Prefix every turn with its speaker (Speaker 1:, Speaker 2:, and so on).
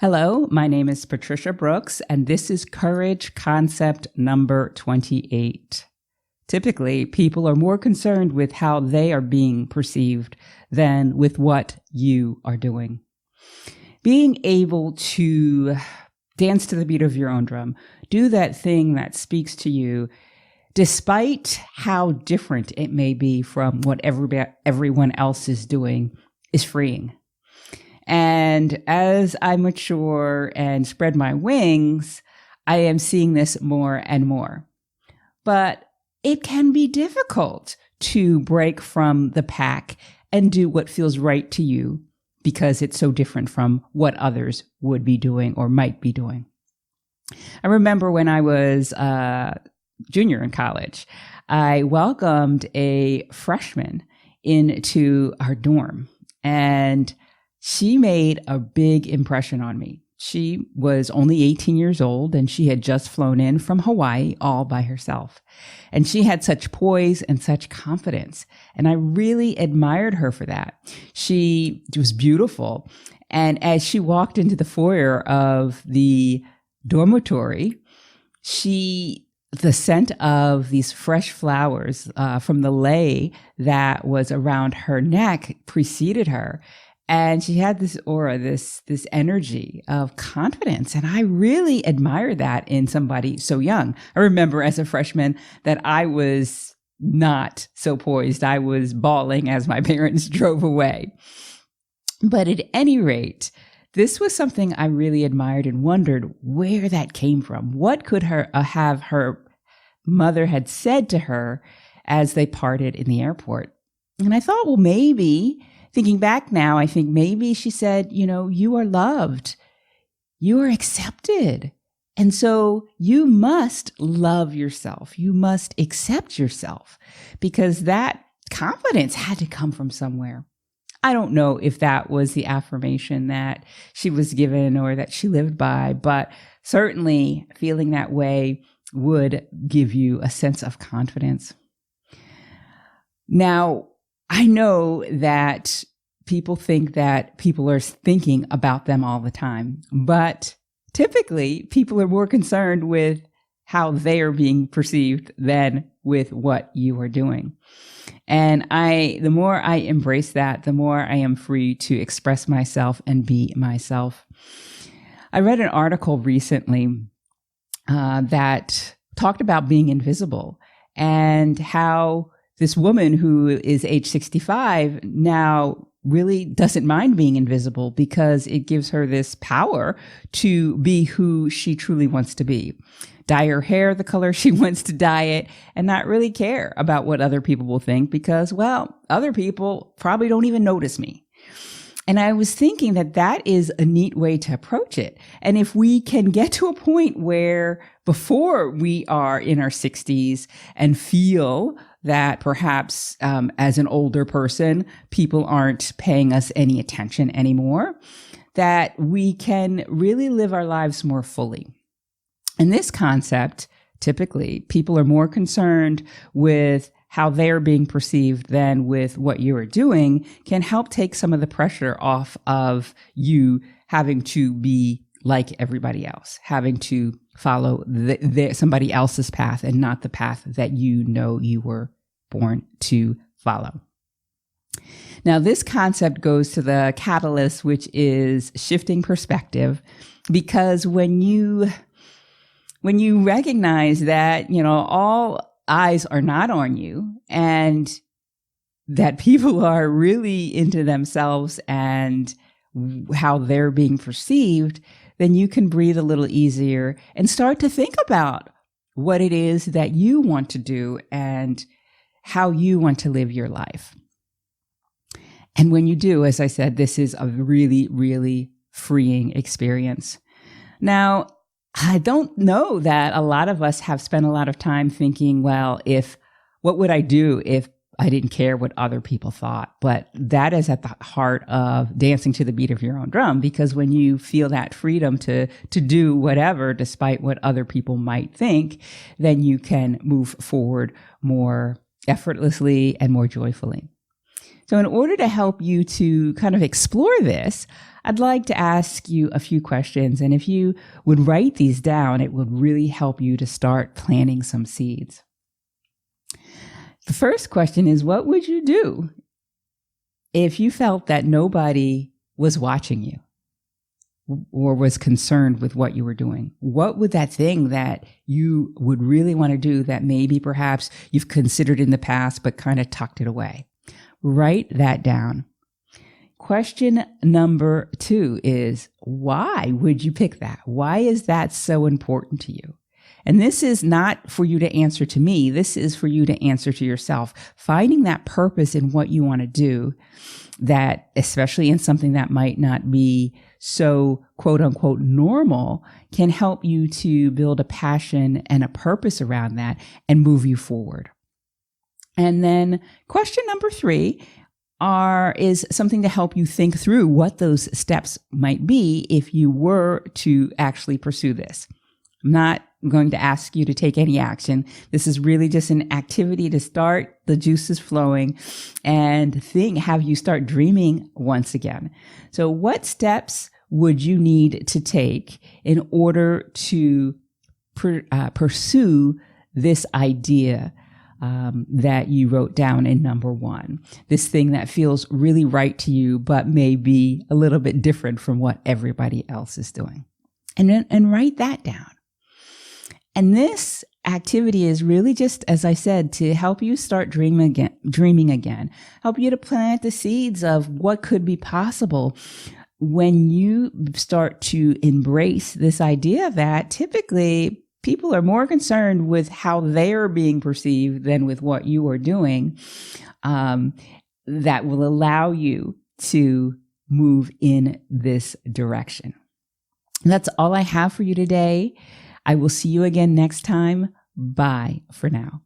Speaker 1: Hello, my name is Patricia Brooks, and this is Courage Concept number 28. Typically, people are more concerned with how they are being perceived than with what you are doing. Being able to dance to the beat of your own drum, do that thing that speaks to you, despite how different it may be from what everyone else is doing, is freeing. And as I mature and spread my wings, I am seeing this more and more. But it can be difficult to break from the pack and do what feels right to you because it's so different from what others would be doing or might be doing. I remember when I was a junior in college, I welcomed a freshman into our dorm, and she made a big impression on me. She was only 18 years old, and she had just flown in from Hawaii all by herself. And she had such poise and such confidence. And I really admired her for that. She was beautiful. And as she walked into the foyer of the dormitory, the scent of these fresh flowers from the lei that was around her neck preceded her. And she had this aura, this energy of confidence. And I really admire that in somebody so young. I remember as a freshman that I was not so poised. I was bawling as my parents drove away. But at any rate, this was something I really admired and wondered where that came from. What could have her mother had said to her as they parted in the airport? And I thought, well, maybe, thinking back now, I think maybe she said, you are loved, you are accepted. And so you must love yourself. You must accept yourself, because that confidence had to come from somewhere. I don't know if that was the affirmation that she was given or that she lived by, but certainly feeling that way would give you a sense of confidence. Now, I know that people think that people are thinking about them all the time, but typically people are more concerned with how they are being perceived than with what you are doing. And the more I embrace that, the more I am free to express myself and be myself. I read an article recently that talked about being invisible and how this woman who is age 65 now really doesn't mind being invisible because it gives her this power to be who she truly wants to be. Dye her hair the color she wants to dye it and not really care about what other people will think because, well, other people probably don't even notice me. And I was thinking that is a neat way to approach it. And if we can get to a point where before we are in our 60s and feel that perhaps as an older person, people aren't paying us any attention anymore, that we can really live our lives more fully. In this concept, typically, people are more concerned with how they're being perceived than with what you are doing can help take some of the pressure off of you having to be like everybody else, having to follow somebody else's path and not the path that you were born to follow. Now, this concept goes to the catalyst, which is shifting perspective, because when you recognize that, all eyes are not on you and that people are really into themselves and how they're being perceived, then you can breathe a little easier and start to think about what it is that you want to do and how you want to live your life. And when you do, as I said, this is a really, really freeing experience. Now, I don't know that a lot of us have spent a lot of time thinking, well, what would I do if I didn't care what other people thought? But that is at the heart of dancing to the beat of your own drum, because when you feel that freedom to do whatever, despite what other people might think, then you can move forward more effortlessly and more joyfully. So in order to help you to kind of explore this, I'd like to ask you a few questions. And if you would write these down, it would really help you to start planting some seeds. The first question is, what would you do if you felt that nobody was watching you or was concerned with what you were doing? What would that thing that you would really want to do that maybe perhaps you've considered in the past but kind of tucked it away? Write that down. Question number 2 is, why would you pick that? Why is that so important to you? And this is not for you to answer to me. This is for you to answer to yourself. Finding that purpose in what you want to do, that especially in something that might not be so quote unquote normal, can help you to build a passion and a purpose around that and move you forward. And then question number 3 is something to help you think through what those steps might be if you were to actually pursue this. I'm not going to ask you to take any action. This is really just an activity to start the juices flowing and have you start dreaming once again. So what steps would you need to take in order to pursue this idea that you wrote down in number 1, this thing that feels really right to you, but may be a little bit different from what everybody else is doing? And write that down. And this activity is really just, as I said, to help you start dreaming again, help you to plant the seeds of what could be possible when you start to embrace this idea that typically people are more concerned with how they're being perceived than with what you are doing. That will allow you to move in this direction. And that's all I have for you today. I will see you again next time. Bye for now.